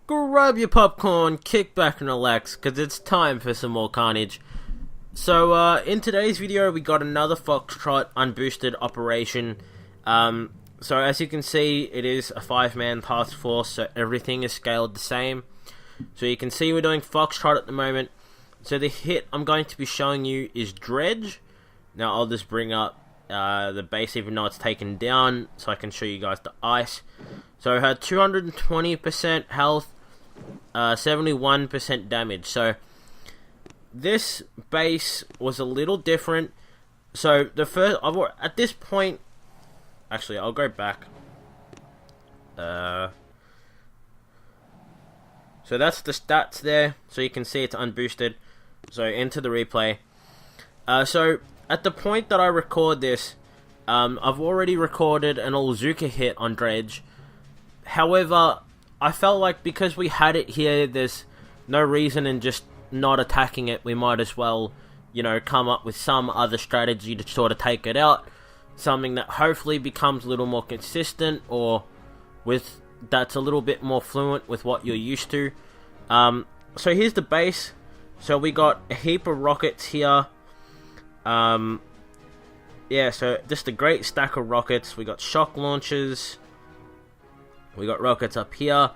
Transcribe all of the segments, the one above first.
grab your popcorn, kick back and relax, because it's time for some more Karnage. So, in today's video, we got another Foxtrot Unboosted operation. So as you can see, it is a 5-man task force, so everything is scaled the same. So you can see we're doing Foxtrot at the moment. So the hit I'm going to be showing you is Dredge. Now I'll just bring up the base even though it's taken down, so I can show you guys the ice. So it had 220% health, 71% damage. So this base was a little different. So the first, at this point, actually I'll go back. So that's the stats there. So you can see it's unboosted. So into the replay. So at the point that I record this, I've already recorded an Olzuka hit on Dredge. However, I felt like because we had it here, there's no reason in just not attacking it. We might as well, you know, come up with some other strategy to sort of take it out. Something that hopefully becomes a little more consistent, or with that's a little bit more fluent with what you're used to. So here's the base. So we got a heap of rockets here. Yeah, so just a great stack of rockets. We got shock launchers. We got rockets up here.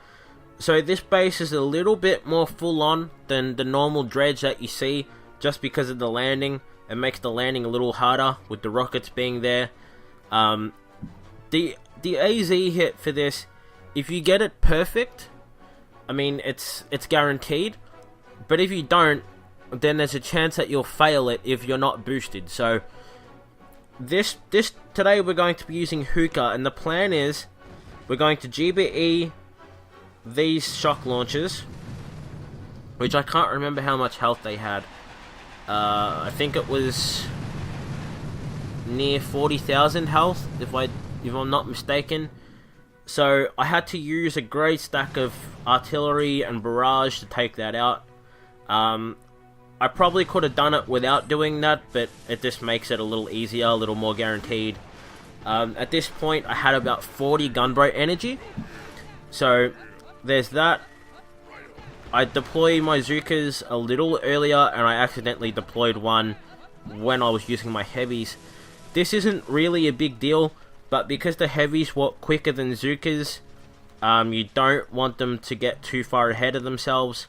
So this base is a little bit more full on than the normal dredge that you see, just because of the landing. It makes the landing a little harder with the rockets being there. The AZ hit for this, if you get it perfect, I mean it's guaranteed. But if you don't, then there's a chance that you'll fail it if you're not boosted. So this today we're going to be using hooka, and the plan is we're going to GBE these shock launchers, which I can't remember how much health they had. I think it was near 40,000 health, if I'm not mistaken. So I had to use a great stack of artillery and barrage to take that out. I probably could have done it without doing that, but it just makes it a little easier, a little more guaranteed. At this point, I had about 40 gunboat energy. So there's that. I deployed my Zookas a little earlier, and I accidentally deployed one when I was using my heavies. This isn't really a big deal, but because the heavies walk quicker than Zookas, you don't want them to get too far ahead of themselves.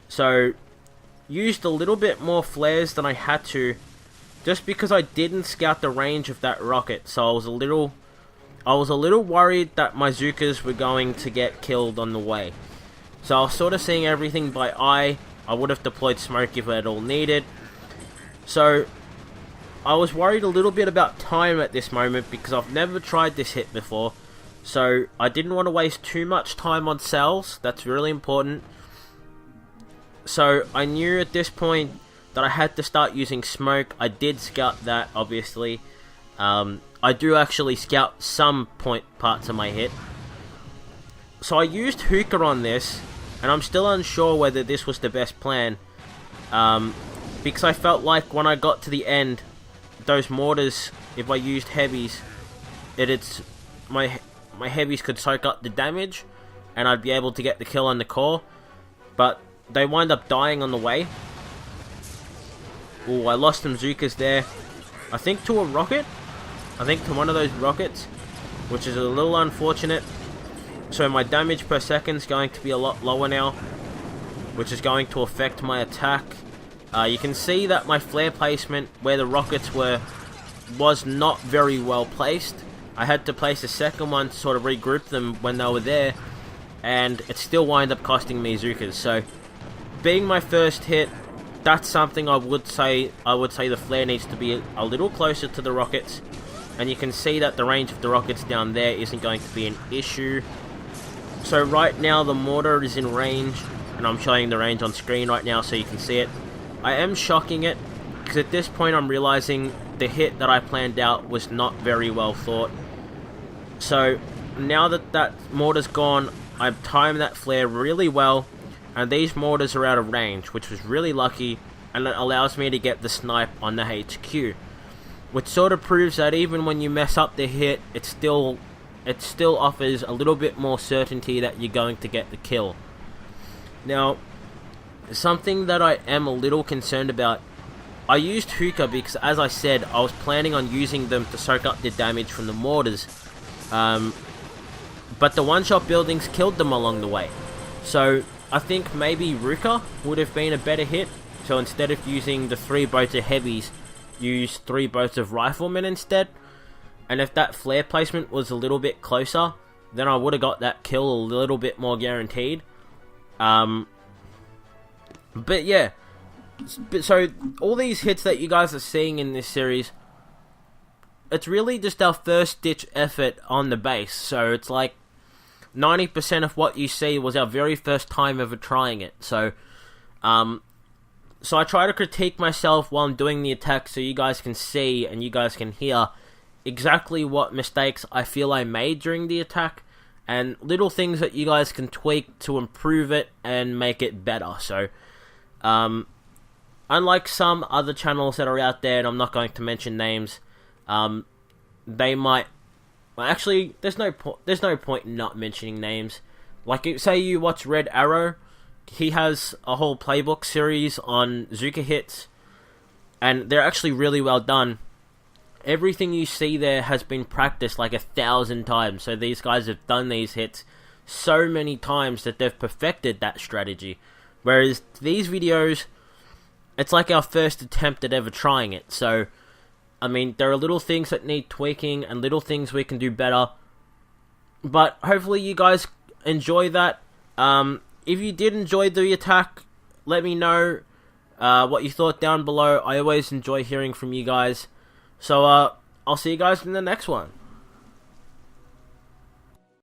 So used a little bit more flares than I had to, just because I didn't scout the range of that rocket. So I was a little worried that my Zookas were going to get killed on the way. So I was sort of seeing everything by eye. I would have deployed smoke if I had all needed. So I was worried a little bit about time at this moment, because I've never tried this hit before. So I didn't want to waste too much time on cells. That's really important. So I knew at this point that I had to start using smoke. I did scout that, obviously. I do actually scout some parts of my hit. So I used hooka on this, and I'm still unsure whether this was the best plan. Because I felt like when I got to the end, those mortars, if I used heavies, my heavies could soak up the damage, and I'd be able to get the kill on the core. But they wind up dying on the way. Oh, I lost some Zookas there. I think to a rocket. I think to one of those rockets, which is a little unfortunate. So my damage per second is going to be a lot lower now, which is going to affect my attack. You can see that my flare placement where the rockets were was not very well placed. I had to place a second one to sort of regroup them when they were there, and it still wind up costing me Zookas. So being my first hit, that's something I would say the flare needs to be a little closer to the rockets. And you can see that the range of the rockets down there isn't going to be an issue. So right now the mortar is in range, and I'm showing the range on screen right now so you can see it. I am shocking it, because at this point I'm realizing the hit that I planned out was not very well thought. So now that that mortar's gone, I've timed that flare really well, and these mortars are out of range, which was really lucky, and it allows me to get the snipe on the HQ. Which sort of proves that even when you mess up the hit, it's still it still offers a little bit more certainty that you're going to get the kill. Now, something that I am a little concerned about, I used hooka because, as I said, I was planning on using them to soak up the damage from the mortars, but the one-shot buildings killed them along the way. So I think maybe Ruka would have been a better hit. So instead of using the 3 boats of heavies, use 3 boats of riflemen instead. And if that flare placement was a little bit closer, then I would have got that kill a little bit more guaranteed. But yeah, so all these hits that you guys are seeing in this series, it's really just our first ditch effort on the base. So it's like 90% of what you see was our very first time ever trying it. So I try to critique myself while I'm doing the attack so you guys can see and you guys can hear exactly what mistakes I feel I made during the attack, and little things that you guys can tweak to improve it and make it better. So unlike some other channels that are out there, and I'm not going to mention names, they might... Well, actually, there's no point in not mentioning names. Like, say you watch Red Arrow, he has a whole playbook series on Zuka hits, and they're actually really well done. Everything you see there has been practiced like 1,000 times, so these guys have done these hits so many times that they've perfected that strategy. Whereas these videos, it's like our first attempt at ever trying it. So, I mean, there are little things that need tweaking and little things we can do better. But hopefully you guys enjoy that. If you did enjoy the attack, let me know what you thought down below. I always enjoy hearing from you guys. So, I'll see you guys in the next one.